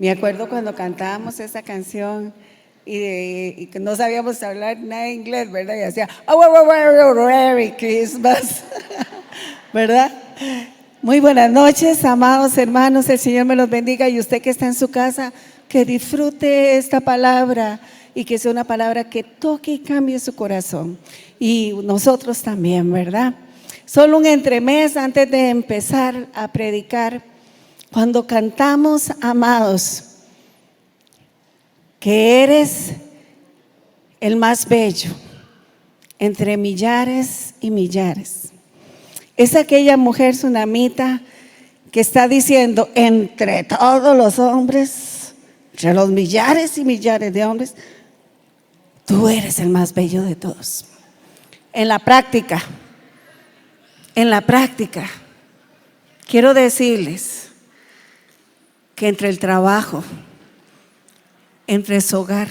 Me acuerdo cuando cantábamos esa canción y que no sabíamos hablar nada de inglés, ¿verdad? Y hacía, Merry Christmas, ¿verdad? Muy buenas noches, amados hermanos, el Señor me los bendiga, y usted que está en su casa, que disfrute esta palabra y que sea una palabra que toque y cambie su corazón. Y nosotros también, ¿verdad? Solo un entremés antes de empezar a predicar. Cuando cantamos, amados, que eres el más bello entre millares y millares, es aquella mujer tsunamita que está diciendo: entre todos los hombres, entre los millares y millares de hombres, tú eres el más bello de todos. En la práctica, quiero decirles que entre el trabajo, entre su hogar,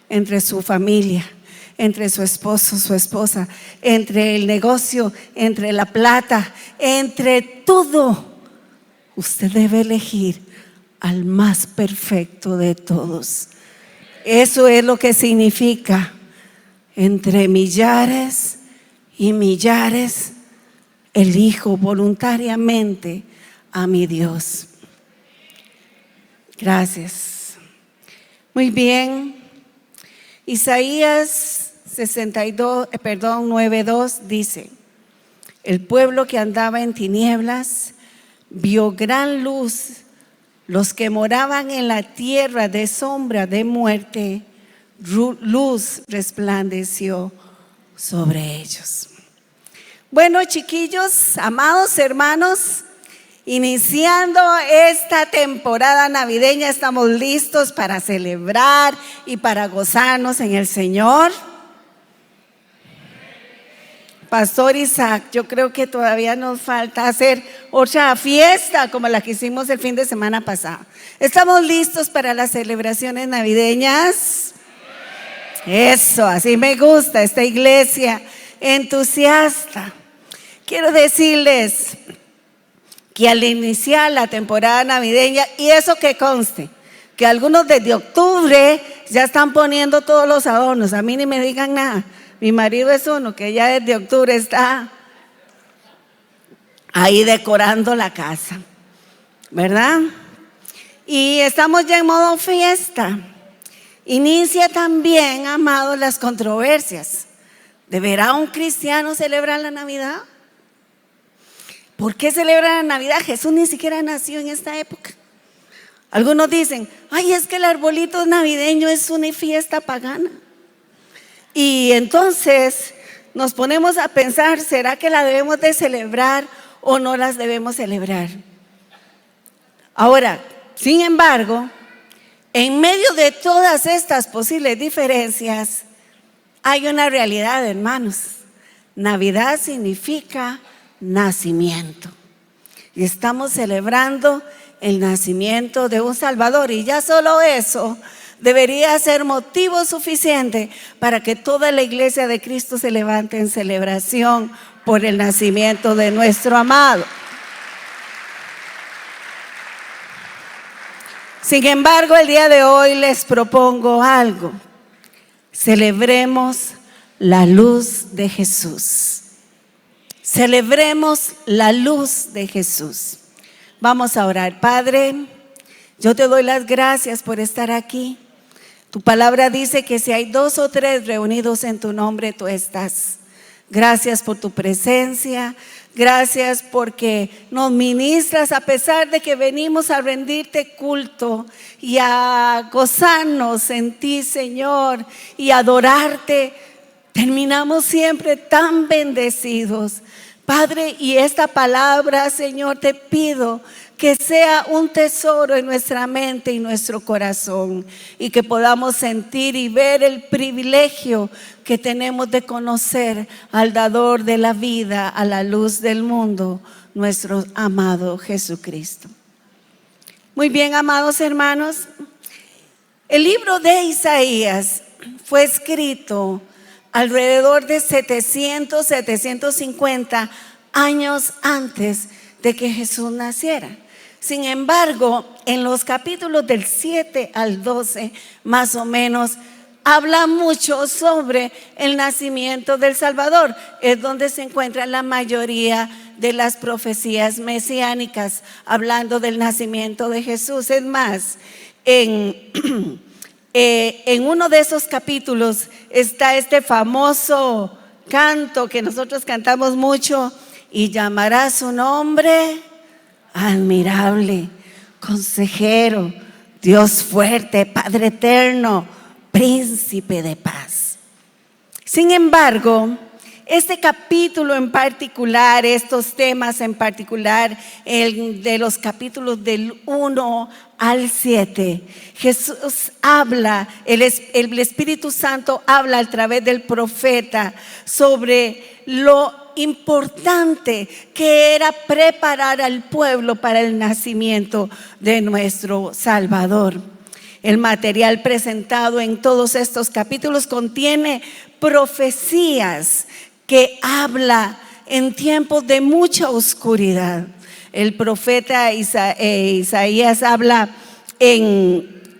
entre su familia, entre su esposo, su esposa, entre el negocio, entre la plata, entre todo, usted debe elegir al más perfecto de todos. Eso es lo que significa: entre millares y millares, elijo voluntariamente a mi Dios. Gracias. Muy bien. Isaías 9:2 dice: el pueblo que andaba en tinieblas vio gran luz, los que moraban en la tierra de sombra de muerte, luz resplandeció sobre ellos. Bueno, chiquillos, amados hermanos, iniciando esta temporada navideña, estamos listos para celebrar y para gozarnos en el Señor. Pastor Isaac, yo creo que todavía nos falta hacer otra fiesta como la que hicimos el fin de semana pasado. ¿Estamos listos para las celebraciones navideñas? Eso, así me gusta esta iglesia entusiasta. Quiero decirles que al iniciar la temporada navideña, y eso que conste, que algunos desde octubre ya están poniendo todos los adornos, a mí ni me digan nada. Mi marido es uno que ya desde octubre está ahí decorando la casa, ¿verdad? Y estamos ya en modo fiesta. Inicia también, amados, las controversias. ¿Deberá un cristiano celebrar la Navidad? ¿Por qué celebran la Navidad? Jesús ni siquiera nació en esta época. Algunos dicen: ay, es que el arbolito navideño es una fiesta pagana. Y entonces nos ponemos a pensar: ¿será que la debemos de celebrar o no las debemos celebrar? Ahora, sin embargo, en medio de todas estas posibles diferencias, hay una realidad, hermanos. Navidad significa nacimiento. Y estamos celebrando el nacimiento de un Salvador. Y ya solo eso debería ser motivo suficiente para que toda la iglesia de Cristo se levante en celebración por el nacimiento de nuestro amado. Sin embargo, el día de hoy les propongo algo. Celebremos la luz de Jesús. Celebremos la luz de Jesús. Vamos a orar. Padre, yo te doy las gracias por estar aquí. Tu palabra dice que si hay 2 o 3 reunidos en tu nombre, tú estás. Gracias por tu presencia. Gracias porque nos ministras a pesar de que venimos a rendirte culto y a gozarnos en ti, Señor, y adorarte. Terminamos siempre tan bendecidos, Padre, y esta palabra, Señor, te pido que sea un tesoro en nuestra mente y nuestro corazón, y que podamos sentir y ver el privilegio que tenemos de conocer al dador de la vida, a la luz del mundo, nuestro amado Jesucristo. Muy bien, amados hermanos, el libro de Isaías fue escrito alrededor de 750 años antes de que Jesús naciera. Sin embargo, en los capítulos del 7 al 12, más o menos, habla mucho sobre el nacimiento del Salvador. Es donde se encuentra la mayoría de las profecías mesiánicas, hablando del nacimiento de Jesús. Es más, en uno de esos capítulos está este famoso canto que nosotros cantamos mucho: y llamará su nombre admirable, consejero, Dios fuerte, Padre eterno, príncipe de paz. Sin embargo, este capítulo en particular, estos temas en particular, el de los capítulos del 1 al 7, Jesús habla, el Espíritu Santo habla a través del profeta sobre lo importante que era preparar al pueblo para el nacimiento de nuestro Salvador. El material presentado en todos estos capítulos contiene profecías que habla en tiempos de mucha oscuridad. El profeta Isaías habla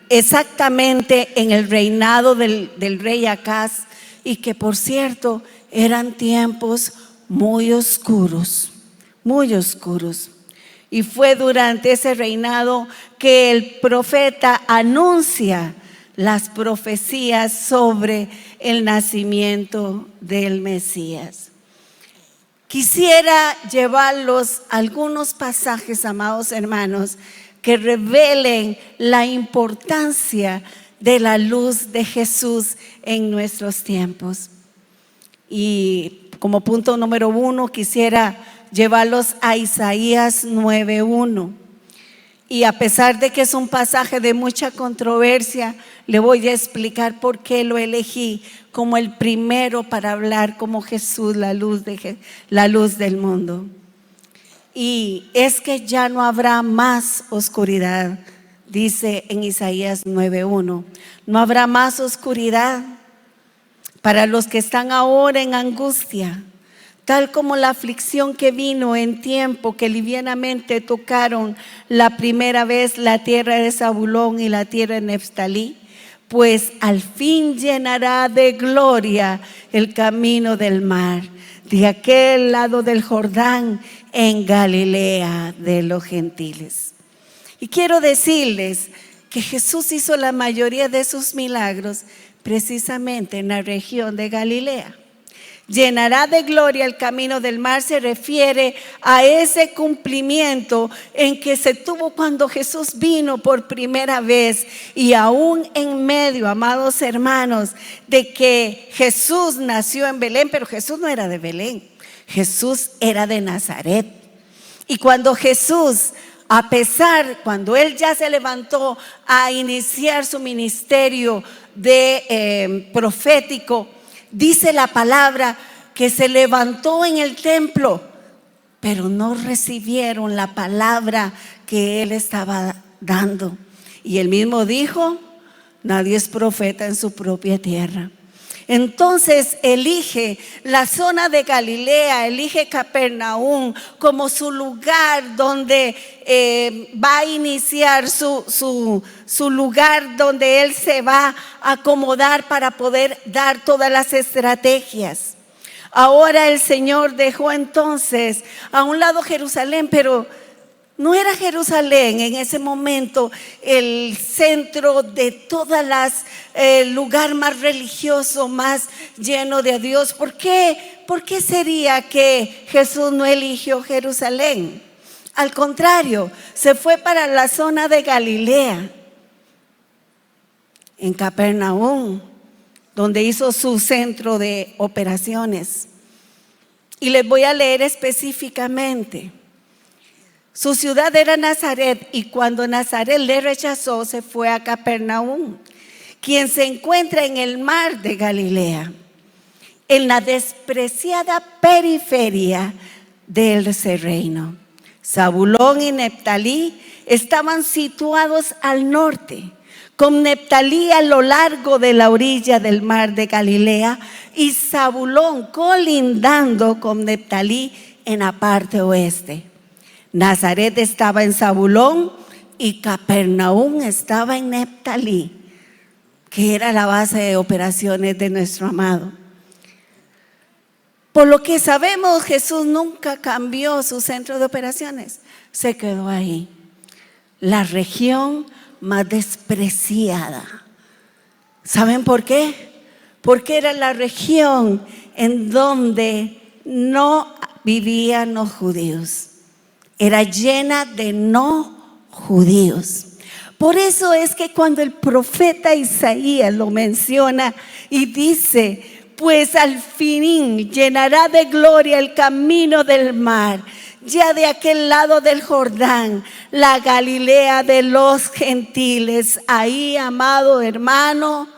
exactamente en el reinado del rey Acaz, y que por cierto eran tiempos muy oscuros, muy oscuros. Y fue durante ese reinado que el profeta anuncia las profecías sobre el nacimiento del Mesías. Quisiera llevarlos a algunos pasajes, amados hermanos, que revelen la importancia de la luz de Jesús en nuestros tiempos. Y como punto número 1, quisiera llevarlos a Isaías 9:1. Y a pesar de que es un pasaje de mucha controversia, le voy a explicar por qué lo elegí como el primero para hablar como Jesús, la luz del mundo. Y es que ya no habrá más oscuridad, dice en Isaías 9:1. No habrá más oscuridad para los que están ahora en angustia, tal como la aflicción que vino en tiempo que livianamente tocaron la primera vez la tierra de Zabulón y la tierra de Neftalí, pues al fin llenará de gloria el camino del mar, de aquel lado del Jordán, en Galilea de los gentiles. Y quiero decirles que Jesús hizo la mayoría de sus milagros precisamente en la región de Galilea. Llenará de gloria el camino del mar se refiere a ese cumplimiento en que se tuvo cuando Jesús vino por primera vez. Y aún en medio, amados hermanos, de que Jesús nació en Belén, pero Jesús no era de Belén, Jesús era de Nazaret. Y cuando Jesús, cuando él ya se levantó a iniciar su ministerio profético, dice la palabra que se levantó en el templo, pero no recibieron la palabra que él estaba dando. Y él mismo dijo: nadie es profeta en su propia tierra. Entonces elige la zona de Galilea, elige Capernaum como su lugar donde va a iniciar su lugar, donde él se va a acomodar para poder dar todas las estrategias. Ahora el Señor dejó entonces a un lado Jerusalén, pero no era Jerusalén en ese momento el centro de todas las, el lugar más religioso, más lleno de Dios. ¿Por qué? ¿Por qué sería que Jesús no eligió Jerusalén? Al contrario, se fue para la zona de Galilea, en Capernaum, donde hizo su centro de operaciones. Y les voy a leer específicamente. Su ciudad era Nazaret, y cuando Nazaret le rechazó, se fue a Capernaum, quien se encuentra en el mar de Galilea, en la despreciada periferia del reino. Zabulón y Neftalí estaban situados al norte, con Neftalí a lo largo de la orilla del mar de Galilea y Zabulón colindando con Neftalí en la parte oeste. Nazaret estaba en Zabulón y Capernaum estaba en Neftalí, que era la base de operaciones de nuestro amado. Por lo que sabemos, Jesús nunca cambió su centro de operaciones, se quedó ahí. La región más despreciada. ¿Saben por qué? Porque era la región en donde no vivían los judíos. Era llena de no judíos. Por eso es que cuando el profeta Isaías lo menciona y dice: pues al fin llenará de gloria el camino del mar, ya de aquel lado del Jordán, la Galilea de los gentiles. Ahí, amado hermano,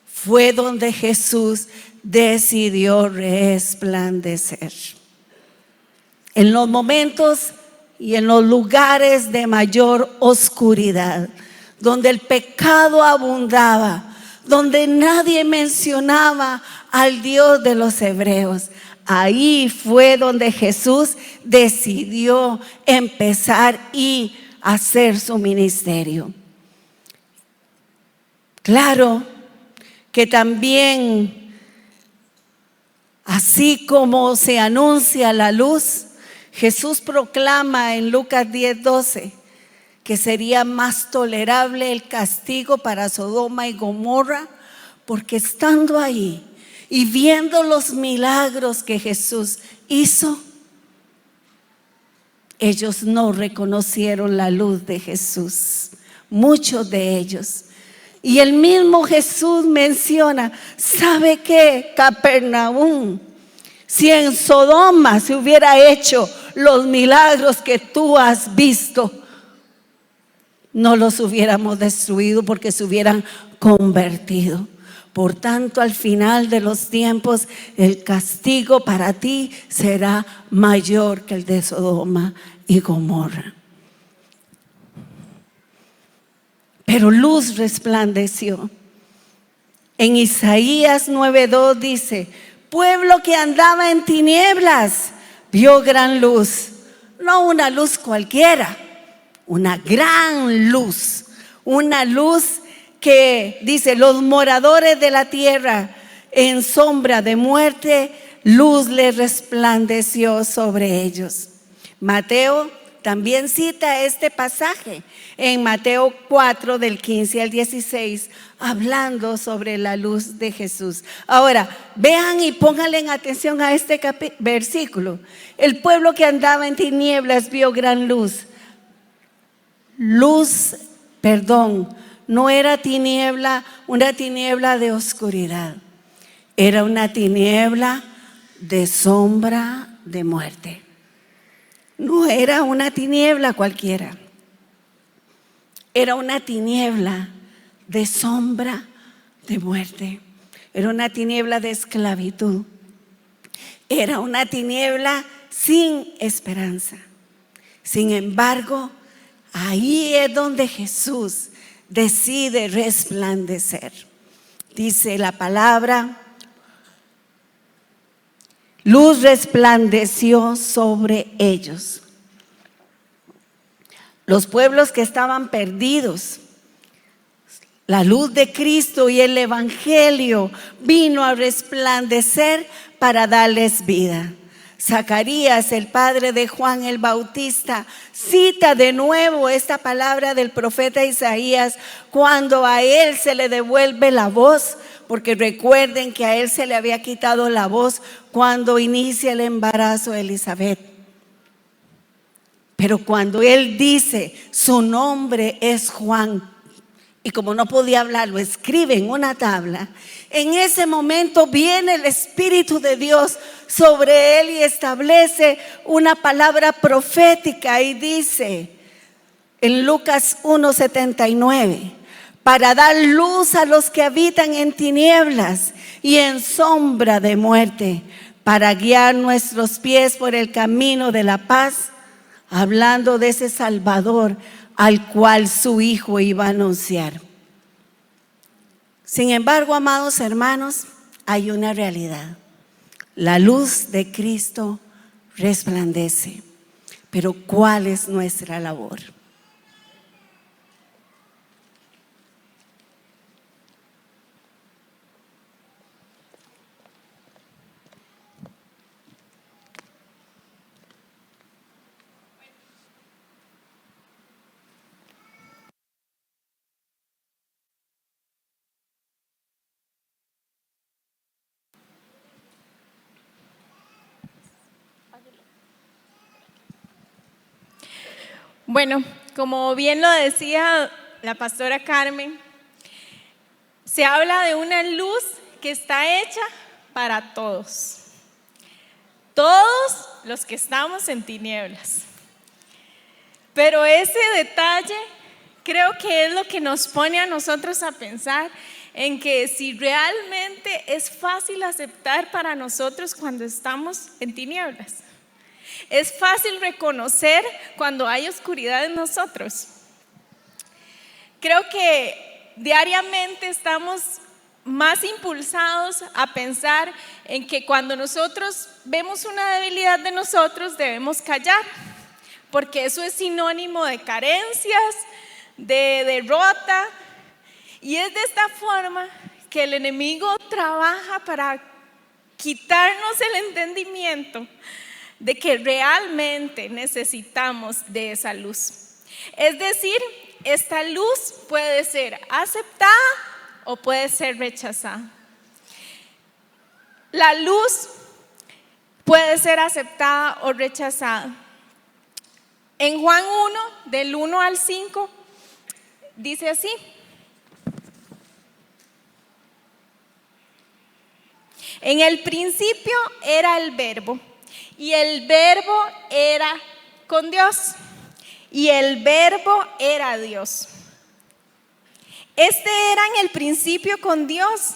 fue donde Jesús decidió resplandecer. En los momentos y en los lugares de mayor oscuridad, donde el pecado abundaba, donde nadie mencionaba al Dios de los hebreos, ahí fue donde Jesús decidió empezar y hacer su ministerio. Claro que también, así como se anuncia la luz, Jesús proclama en Lucas 10:12 que sería más tolerable el castigo para Sodoma y Gomorra, porque estando ahí y viendo los milagros que Jesús hizo, ellos no reconocieron la luz de Jesús, muchos de ellos. Y el mismo Jesús menciona: ¿sabe qué, Capernaum? Si en Sodoma se hubiera hecho los milagros que tú has visto, no los hubiéramos destruido porque se hubieran convertido. Por tanto, al final de los tiempos, el castigo para ti será mayor que el de Sodoma y Gomorra. Pero luz resplandeció. En Isaías 9:2 dice: pueblo que andaba en tinieblas vio gran luz. No una luz cualquiera, una gran luz. Una luz que dice: los moradores de la tierra en sombra de muerte, luz les resplandeció sobre ellos. Mateo también cita este pasaje en Mateo 4 del 15 al 16, hablando sobre la luz de Jesús. Ahora, vean y pónganle atención a este versículo. El pueblo que andaba en tinieblas vio gran luz. No era tiniebla, una tiniebla de oscuridad. Era una tiniebla de sombra de muerte. No era una tiniebla cualquiera. Era una tiniebla de sombra de muerte. Era una tiniebla de esclavitud. Era una tiniebla sin esperanza. Sin embargo, ahí es donde Jesús decide resplandecer. Dice la palabra: luz resplandeció sobre ellos. Los pueblos que estaban perdidos, la luz de Cristo y el Evangelio vino a resplandecer para darles vida. Zacarías, el padre de Juan el Bautista, cita de nuevo esta palabra del profeta Isaías cuando a él se le devuelve la voz, porque recuerden que a él se le había quitado la voz cuando inicia el embarazo de Elizabeth. Pero cuando él dice: su nombre es Juan, y como no podía hablar, lo escribe en una tabla, en ese momento viene el Espíritu de Dios sobre él y establece una palabra profética y dice en Lucas 1:79: para dar luz a los que habitan en tinieblas y en sombra de muerte, para guiar nuestros pies por el camino de la paz. Hablando de ese Salvador al cual su Hijo iba a anunciar. Sin embargo, amados hermanos, hay una realidad. La luz de Cristo resplandece. Pero ¿cuál es nuestra labor? Bueno, como bien lo decía la pastora Carmen, se habla de una luz que está hecha para todos. Todos los que estamos en tinieblas. Pero ese detalle creo que es lo que nos pone a nosotros a pensar en que si realmente es fácil aceptar para nosotros cuando estamos en tinieblas. Es fácil reconocer cuando hay oscuridad en nosotros. Creo que diariamente estamos más impulsados a pensar en que cuando nosotros vemos una debilidad de nosotros debemos callar, porque eso es sinónimo de carencias, de derrota, y es de esta forma que el enemigo trabaja para quitarnos el entendimiento de que realmente necesitamos de esa luz. Es decir, esta luz puede ser aceptada o puede ser rechazada. La luz puede ser aceptada o rechazada. En Juan 1, del 1 al 5, dice así: en el principio era el Verbo, y el Verbo era con Dios, y el Verbo era Dios. Este era en el principio con Dios.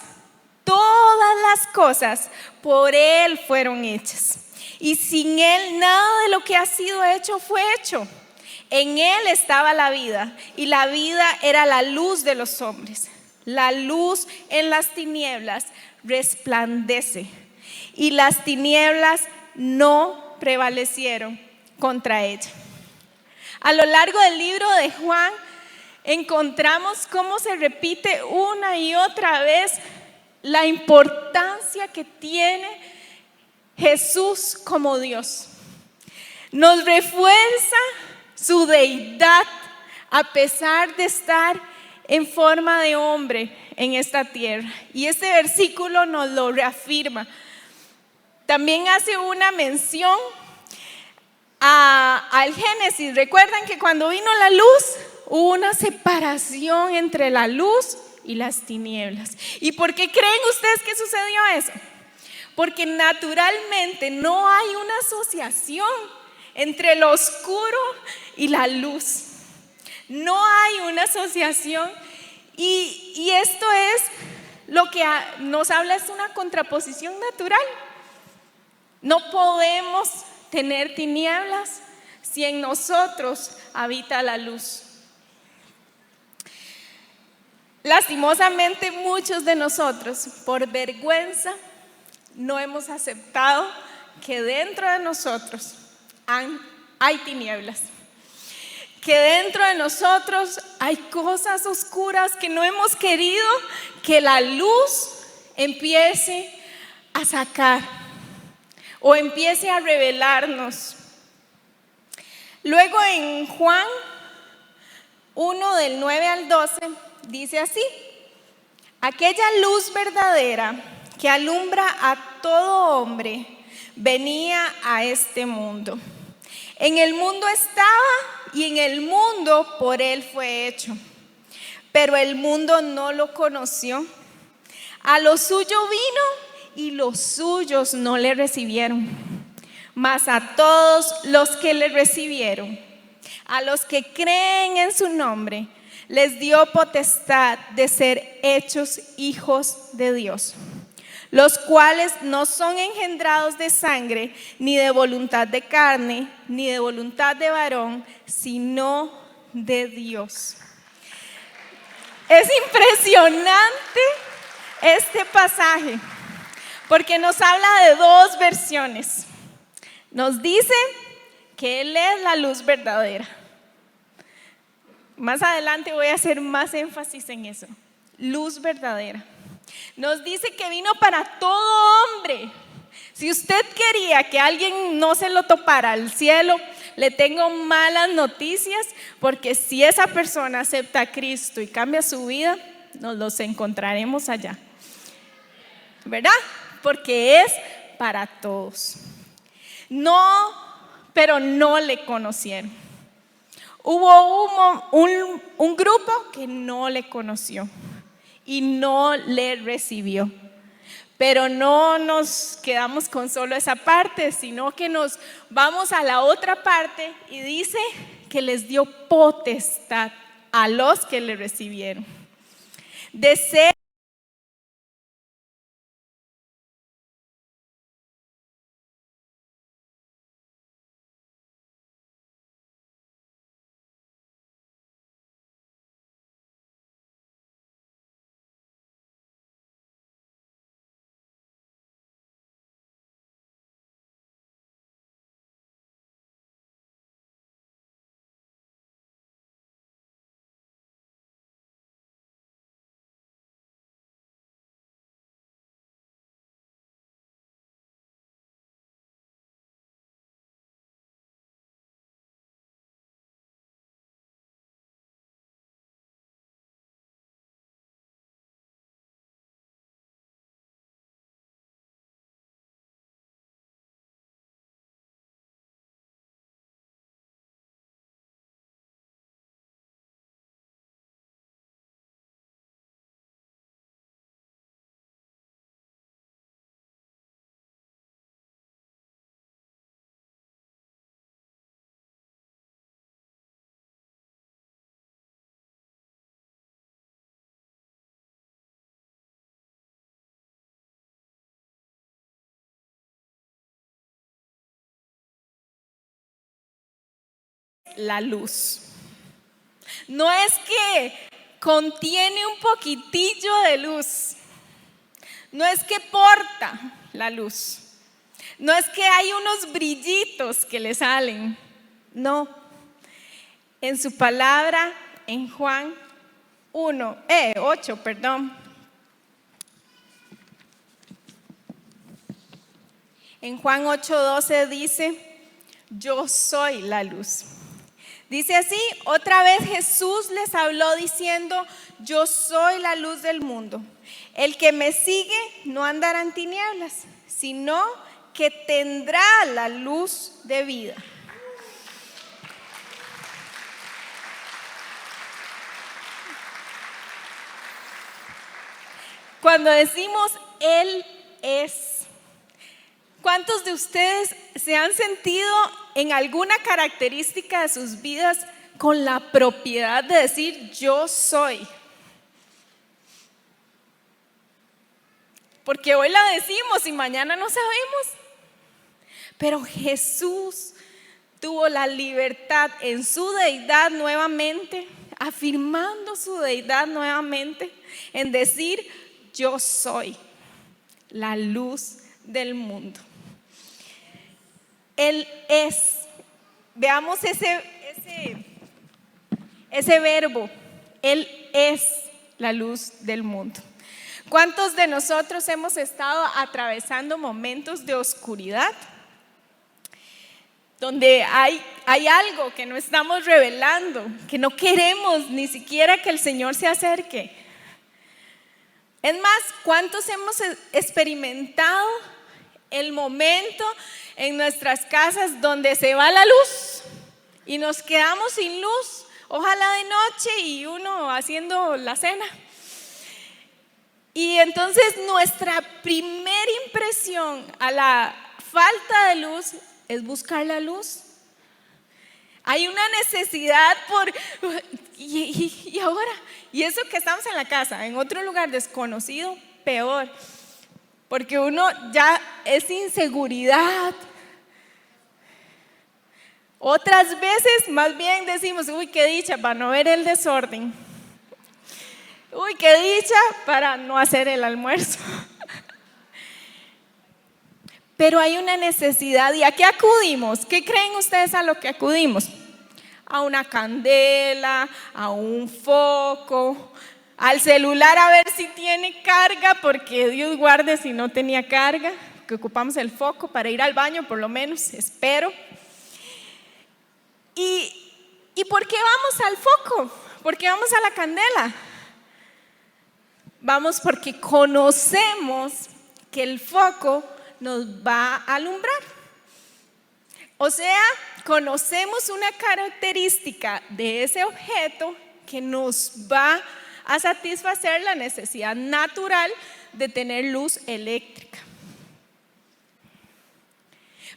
Todas las cosas por Él fueron hechas, y sin Él nada de lo que ha sido hecho fue hecho. En Él estaba la vida, y la vida era la luz de los hombres. La luz en las tinieblas resplandece, y las tinieblas no prevalecieron contra ella. A lo largo del libro de Juan encontramos cómo se repite una y otra vez la importancia que tiene Jesús como Dios. Nos refuerza su deidad a pesar de estar en forma de hombre en esta tierra. Y este versículo nos lo reafirma. También hace una mención al Génesis. Recuerdan que cuando vino la luz hubo una separación entre la luz y las tinieblas. ¿Y por qué creen ustedes que sucedió eso? Porque naturalmente no hay una asociación entre lo oscuro y la luz. No hay una asociación, y esto es lo que nos habla, es una contraposición natural. No podemos tener tinieblas si en nosotros habita la luz. Lastimosamente, muchos de nosotros, por vergüenza, no hemos aceptado que dentro de nosotros hay tinieblas, que dentro de nosotros hay cosas oscuras que no hemos querido que la luz empiece a sacar o empiece a revelarnos. Luego en Juan 1, del 9 al 12, dice así: aquella luz verdadera que alumbra a todo hombre venía a este mundo. En el mundo estaba, y en el mundo por Él fue hecho, pero el mundo no lo conoció. A lo suyo vino, y los suyos no le recibieron. Mas a todos los que le recibieron, a los que creen en su nombre, les dio potestad de ser hechos hijos de Dios, los cuales no son engendrados de sangre, ni de voluntad de carne, ni de voluntad de varón, sino de Dios. Es impresionante este pasaje, porque nos habla de dos versiones. Nos dice que Él es la luz verdadera. Más adelante voy a hacer más énfasis en eso. Luz verdadera. Nos dice que vino para todo hombre. Si usted quería que alguien no se lo topara al cielo, le tengo malas noticias, porque si esa persona acepta a Cristo y cambia su vida, nos los encontraremos allá. ¿Verdad? Porque es para todos. No, pero no le conocieron. Hubo un grupo que no le conoció y no le recibió. Pero no nos quedamos con solo esa parte, sino que nos vamos a la otra parte y dice que les dio potestad a los que le recibieron de ser la luz. No es que contiene un poquitillo de luz, no es que porta la luz, no es que hay unos brillitos que le salen, no. En su palabra, en Juan 8, en Juan 8:12 dice: yo soy la luz. Dice así: otra vez Jesús les habló diciendo: yo soy la luz del mundo. El que me sigue no andará en tinieblas, sino que tendrá la luz de vida. Cuando decimos Él es, ¿cuántos de ustedes se han sentido en alguna característica de sus vidas con la propiedad de decir yo soy? Porque hoy la decimos y mañana no sabemos. Pero Jesús tuvo la libertad en su deidad nuevamente, afirmando su deidad nuevamente, en decir: yo soy la luz del mundo. Él es. Veamos ese verbo. Él es la luz del mundo. ¿Cuántos de nosotros hemos estado atravesando momentos de oscuridad? Donde hay algo que no estamos revelando, que no queremos ni siquiera que el Señor se acerque. Es más, ¿cuántos hemos experimentado el momento en nuestras casas donde se va la luz y nos quedamos sin luz, ojalá de noche, y uno haciendo la cena? Y entonces nuestra primera impresión a la falta de luz es buscar la luz. Hay una necesidad y ahora, y eso que estamos en la casa, en otro lugar desconocido, peor, porque uno ya es inseguridad. Otras veces más bien decimos: uy, qué dicha para no ver el desorden, uy, qué dicha para no hacer el almuerzo. pero hay una necesidad. ¿Y a qué acudimos? ¿Qué creen ustedes a lo que acudimos? A una candela, a un foco, al celular a ver si tiene carga, porque Dios guarde si no tenía carga, que ocupamos el foco para ir al baño por lo menos, espero. ¿Y por qué vamos al foco? ¿Por qué vamos a la candela? Vamos porque conocemos que el foco nos va a alumbrar. O sea, conocemos una característica de ese objeto que nos va a satisfacer la necesidad natural de tener luz eléctrica.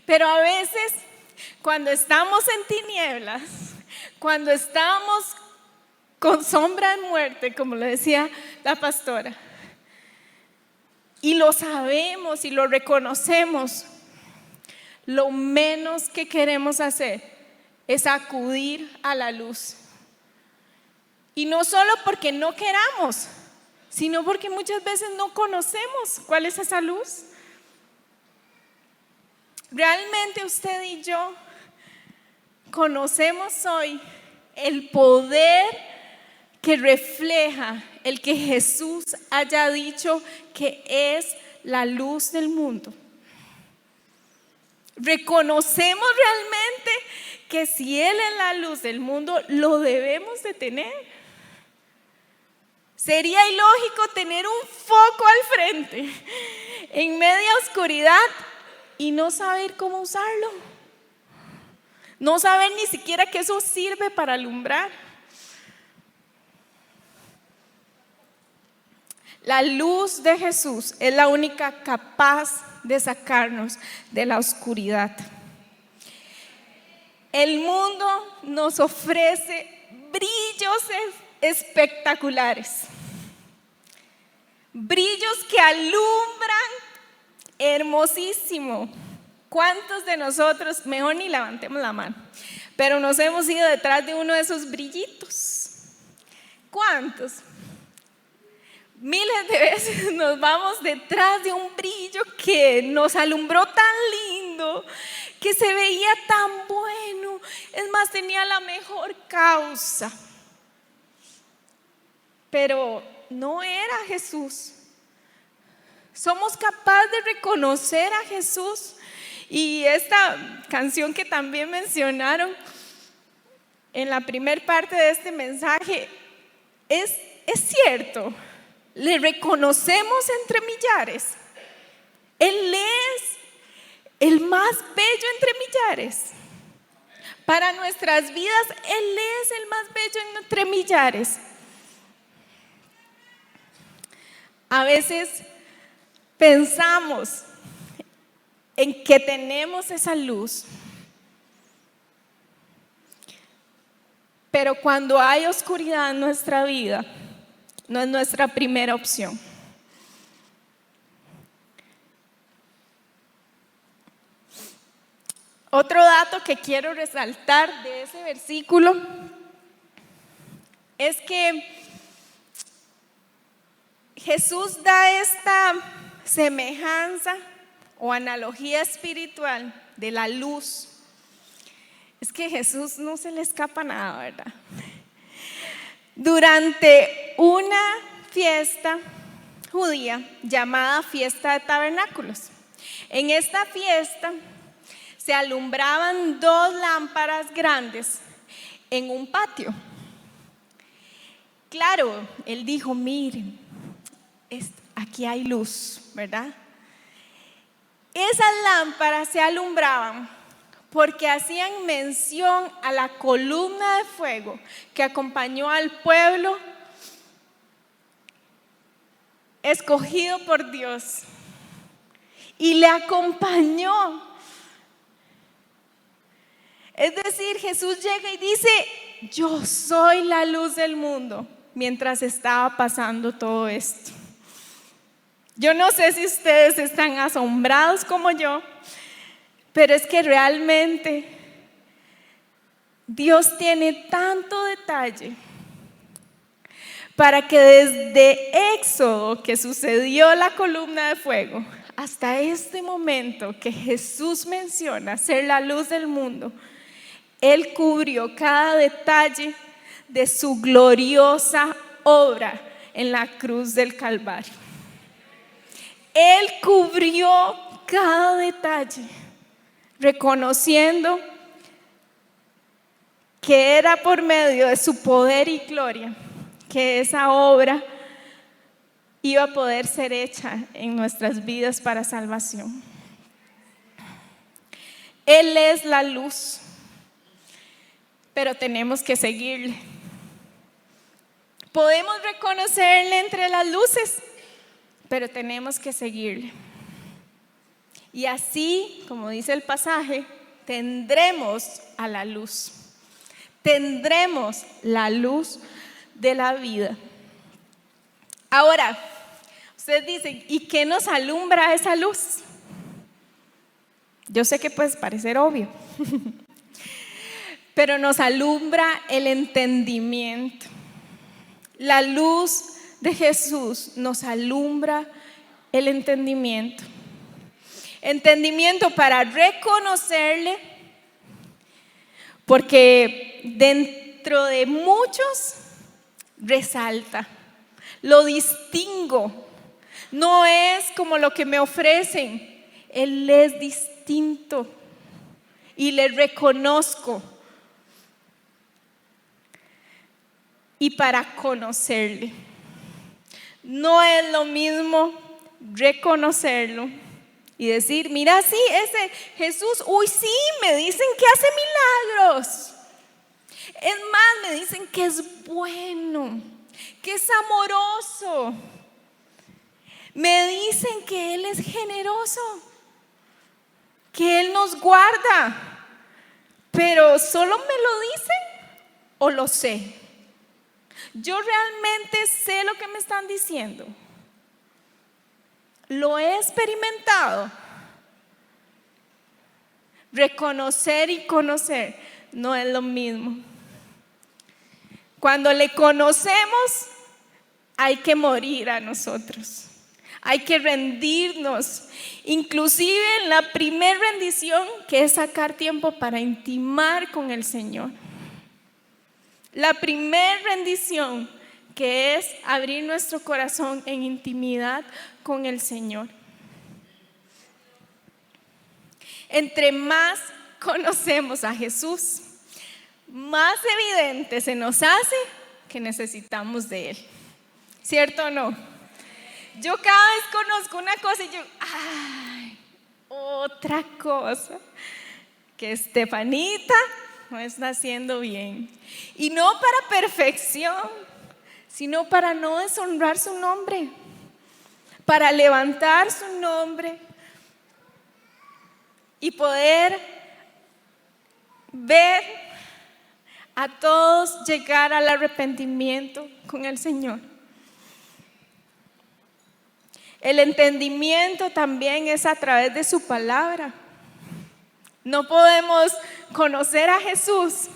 Pero a veces, cuando estamos en tinieblas, cuando estamos con sombra de muerte, como lo decía la pastora, y lo sabemos y lo reconocemos, lo menos que queremos hacer es acudir a la luz. Y no solo porque no queramos, sino porque muchas veces no conocemos cuál es esa luz. Realmente usted y yo conocemos hoy el poder que refleja el que Jesús haya dicho que es la luz del mundo. Reconocemos realmente que si Él es la luz del mundo, lo debemos de tener. Sería ilógico tener un foco al frente en media oscuridad y no saber cómo usarlo. No saber ni siquiera que eso sirve para alumbrar. La luz de Jesús es la única capaz de sacarnos de la oscuridad. El mundo nos ofrece brillos espectaculares, brillos que alumbran hermosísimo. ¿Cuántos de nosotros, mejor ni levantemos la mano, pero nos hemos ido detrás de uno de esos brillitos? ¿Cuántos? Miles de veces nos vamos detrás de un brillo que nos alumbró tan lindo, que se veía tan bueno, es más, tenía la mejor causa, pero no era Jesús. Somos capaces de reconocer a Jesús. Y esta canción que también mencionaron en la primera parte de este mensaje es cierto. Le reconocemos entre millares. Él es el más bello entre millares. Para nuestras vidas, Él es el más bello entre millares. A veces pensamos en que tenemos esa luz, pero cuando hay oscuridad en nuestra vida, no es nuestra primera opción. Otro dato que quiero resaltar de ese versículo es que Jesús da esta semejanza o analogía espiritual de la luz. Es que a Jesús no se le escapa nada, ¿verdad? Durante una fiesta judía llamada Fiesta de Tabernáculos, en esta fiesta se alumbraban 2 lámparas grandes en un patio. Claro, él dijo, miren, aquí hay luz, ¿verdad? Esas lámparas se alumbraban porque hacían mención a la columna de fuego que acompañó al pueblo escogido por Dios y le acompañó. Es decir, Jesús llega y dice, yo soy la luz del mundo, mientras estaba pasando todo esto. Yo no sé si ustedes están asombrados como yo, pero es que realmente Dios tiene tanto detalle para que desde Éxodo, que sucedió la columna de fuego, hasta este momento que Jesús menciona ser la luz del mundo, Él cubrió cada detalle de su gloriosa obra en la cruz del Calvario. Él cubrió cada detalle, reconociendo que era por medio de su poder y gloria que esa obra iba a poder ser hecha en nuestras vidas para salvación. Él es la luz, pero tenemos que seguirle. Podemos reconocerle entre las luces, pero tenemos que seguirle. Y así, como dice el pasaje, tendremos a la luz. Tendremos la luz de la vida. Ahora, ustedes dicen, ¿y qué nos alumbra esa luz? Yo sé que puede parecer obvio, pero nos alumbra el entendimiento. La luz de Jesús nos alumbra el entendimiento. Entendimiento para reconocerle, porque dentro de muchos resalta. Lo distingo. No es como lo que me ofrecen. Él es distinto y le reconozco. Y para conocerle, no es lo mismo reconocerlo y decir, mira, sí, ese Jesús, uy, sí, me dicen que hace milagros. Es más, me dicen que es bueno, que es amoroso. Me dicen que Él es generoso, que Él nos guarda. Pero ¿solo me lo dicen o lo sé? Yo realmente sé lo que me están diciendo. Lo he experimentado. Reconocer y conocer no es lo mismo. Cuando le conocemos, hay que morir a nosotros. Hay que rendirnos. Inclusive en la primera rendición, que es sacar tiempo para intimar con el Señor. La primera rendición, que es abrir nuestro corazón en intimidad con el Señor. Entre más conocemos a Jesús, más evidente se nos hace que necesitamos de Él. ¿Cierto o no? Yo cada vez conozco una cosa y yo, otra cosa que Estefanita no está haciendo bien. Y no para perfección, sino para no deshonrar su nombre, para levantar su nombre y poder ver a todos llegar al arrepentimiento con el Señor. El entendimiento también es a través de su palabra. No podemos conocer a Jesús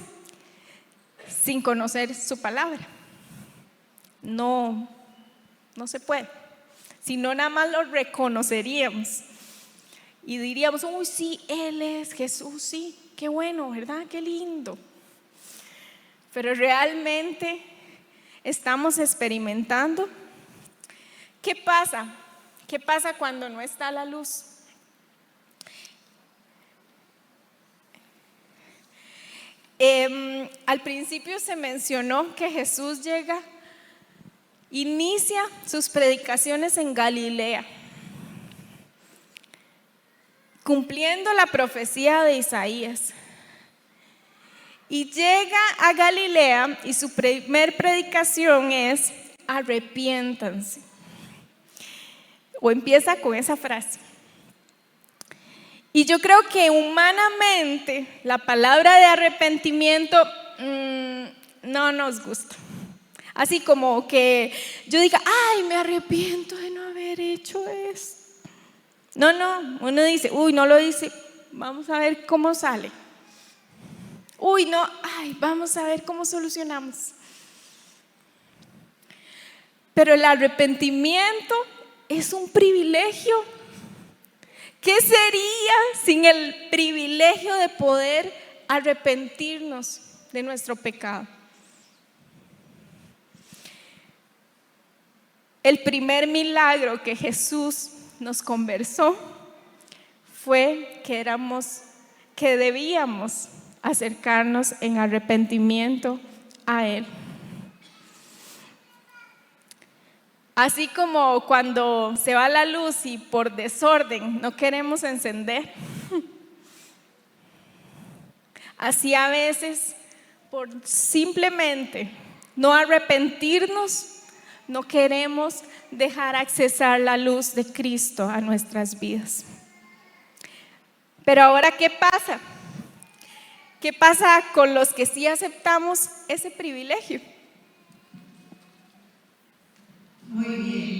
sin conocer su palabra. No se puede. Si no, nada más lo reconoceríamos y diríamos, uy, sí, Él es Jesús, sí, qué bueno, ¿verdad? Qué lindo. Pero realmente estamos experimentando. ¿Qué pasa? ¿Qué pasa cuando no está la luz? Al principio se mencionó que Jesús inicia sus predicaciones en Galilea, cumpliendo la profecía de Isaías. Y llega a Galilea y su primer predicación es: arrepiéntanse. O empieza con esa frase. Y yo creo que humanamente la palabra de arrepentimiento no nos gusta. Así como que yo diga, ay, me arrepiento de no haber hecho eso. No, uno dice, uy, no lo dice, vamos a ver cómo sale. Uy, no, ay, vamos a ver cómo solucionamos. Pero el arrepentimiento es un privilegio. ¿Qué sería sin el privilegio de poder arrepentirnos de nuestro pecado? El primer milagro que Jesús nos conversó fue que debíamos acercarnos en arrepentimiento a Él. Así como cuando se va la luz y por desorden no queremos encender, así a veces por simplemente no arrepentirnos, no queremos dejar accesar la luz de Cristo a nuestras vidas. Pero ahora, ¿qué pasa? ¿Qué pasa con los que sí aceptamos ese privilegio? Muy bien.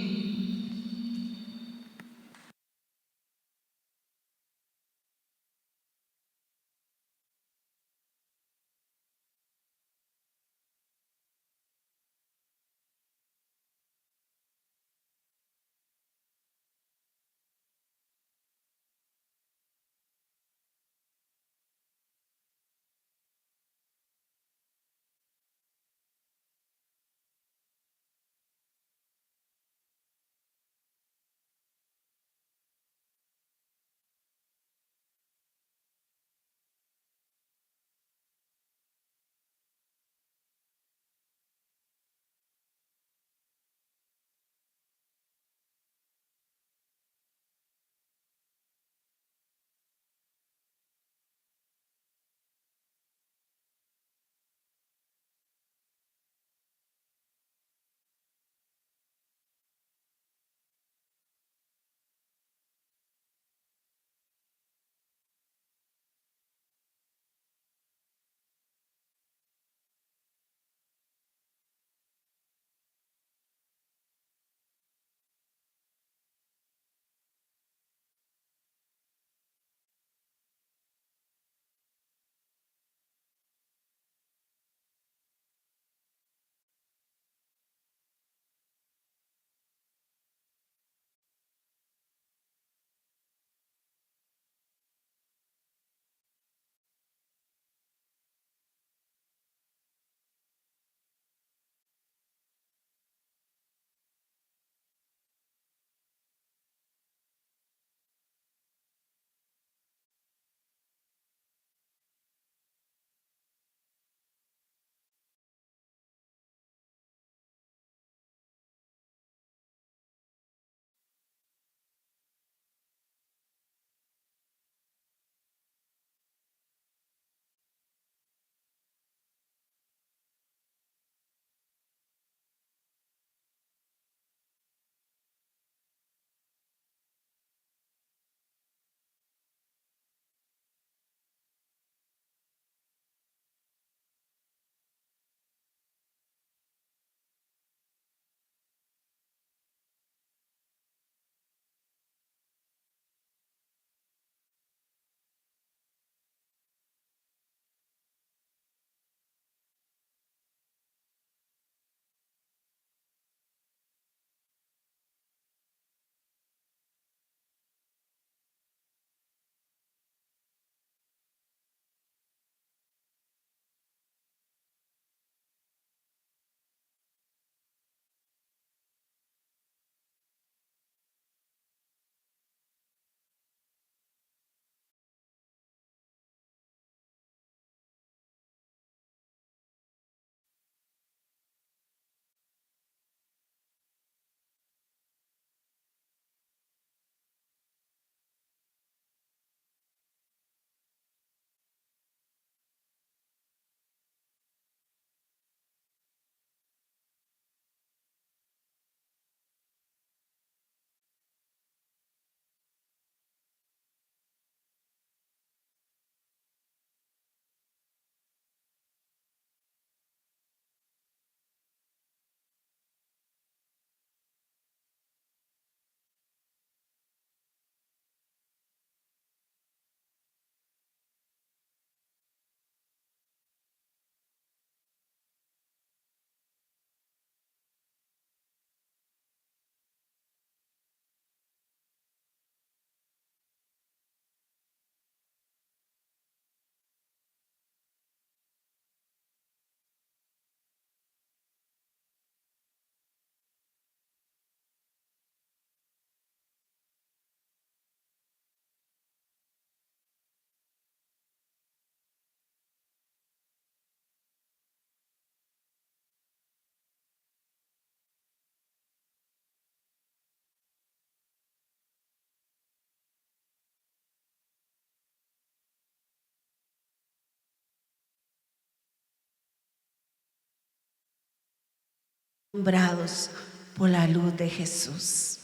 alumbrados por la luz de Jesús.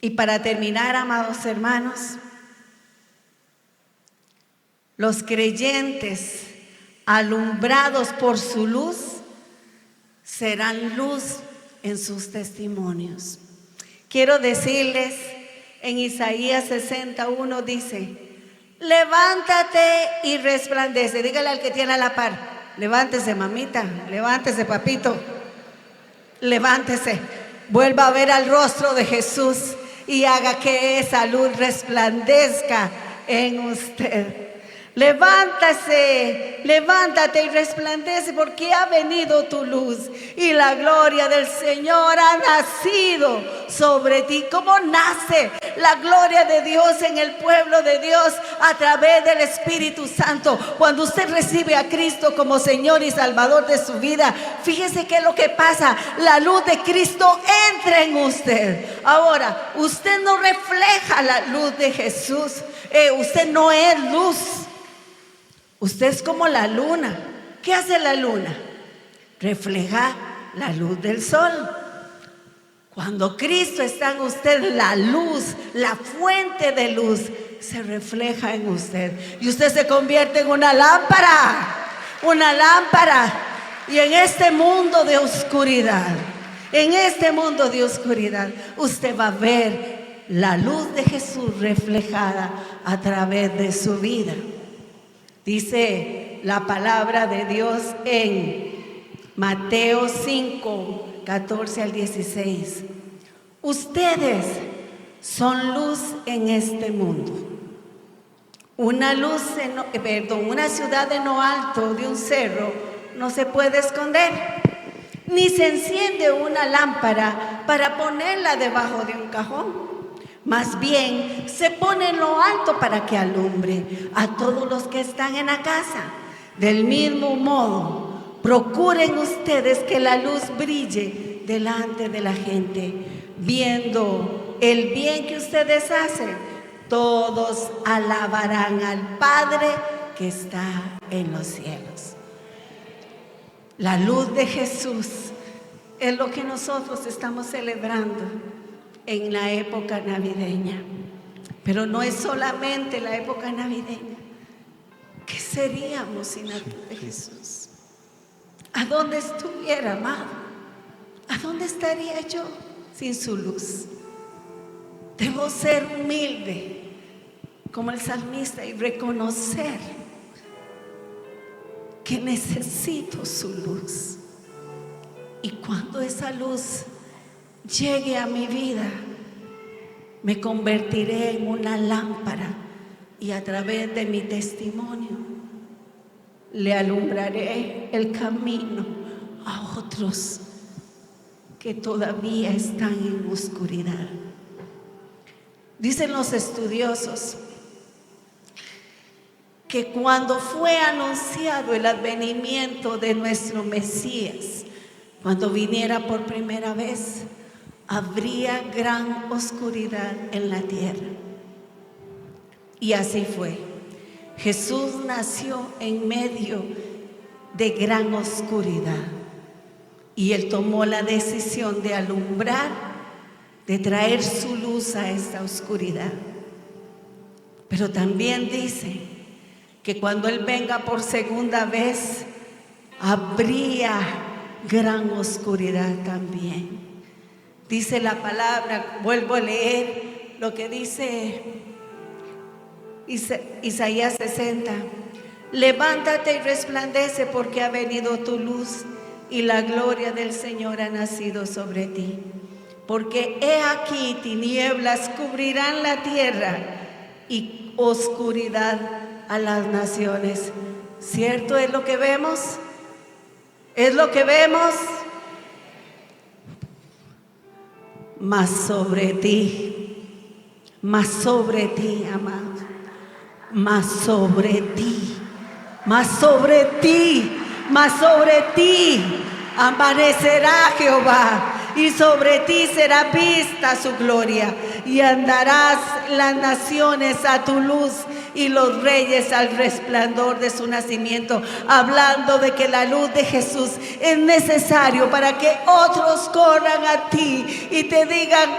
Y para terminar, amados hermanos, los creyentes alumbrados por su luz serán luz en sus testimonios. Quiero decirles, en Isaías 61 dice: levántate y resplandece. Dígale al que tiene a la par: levántese, mamita, levántese, papito, levántese, vuelva a ver al rostro de Jesús y haga que esa luz resplandezca en usted. Levántate y resplandece, porque ha venido tu luz y la gloria del Señor ha nacido sobre ti. ¿Cómo nace la gloria de Dios en el pueblo de Dios? A través del Espíritu Santo. Cuando usted recibe a Cristo como Señor y Salvador de su vida, fíjese qué es lo que pasa: la luz de Cristo entra en usted. Ahora, usted no refleja la luz de Jesús, usted no es luz. Usted es como la luna. ¿Qué hace la luna? Refleja la luz del sol. Cuando Cristo está en usted, la luz, la fuente de luz, se refleja en usted. Y usted se convierte en una lámpara. Una lámpara. Y en este mundo de oscuridad, usted va a ver la luz de Jesús reflejada a través de su vida. Dice la palabra de Dios en Mateo 5, 14 al 16. Ustedes son luz en este mundo. Una ciudad en lo alto de un cerro no se puede esconder, ni se enciende una lámpara para ponerla debajo de un cajón. Más bien, se pone en lo alto para que alumbre a todos los que están en la casa. Del mismo modo, procuren ustedes que la luz brille delante de la gente. Viendo el bien que ustedes hacen, todos alabarán al Padre que está en los cielos. La luz de Jesús es lo que nosotros estamos celebrando en la época navideña. Pero no es solamente la época navideña. ¿Qué seríamos sin la luz de Jesús? ¿A dónde estuviera, amado? ¿A dónde estaría yo sin su luz? Debo ser humilde como el salmista y reconocer que necesito su luz. Y cuando esa luz llegue a mi vida, me convertiré en una lámpara, y a través de mi testimonio le alumbraré el camino a otros que todavía están en oscuridad. Dicen los estudiosos que cuando fue anunciado el advenimiento de nuestro Mesías, cuando viniera por primera vez, habría gran oscuridad en la tierra. Y así fue. Jesús nació en medio de gran oscuridad, y Él tomó la decisión de alumbrar, de traer su luz a esta oscuridad. Pero también dice que cuando Él venga por segunda vez, habría gran oscuridad también. Dice la palabra, vuelvo a leer lo que dice Isaías 60: levántate y resplandece, porque ha venido tu luz y la gloria del Señor ha nacido sobre ti. Porque he aquí tinieblas cubrirán la tierra y oscuridad a las naciones. ¿Cierto es lo que vemos? ¿Es lo que vemos? Mas sobre ti, amado, mas sobre ti amanecerá Jehová, y sobre ti será vista su gloria. Y andarás las naciones a tu luz y los reyes al resplandor de su nacimiento. Hablando de que la luz de Jesús es necesario para que otros corran a ti y te digan: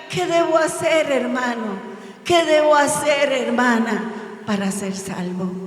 ¿qué debo hacer, hermano? ¿Qué debo hacer, hermana, para ser salvo?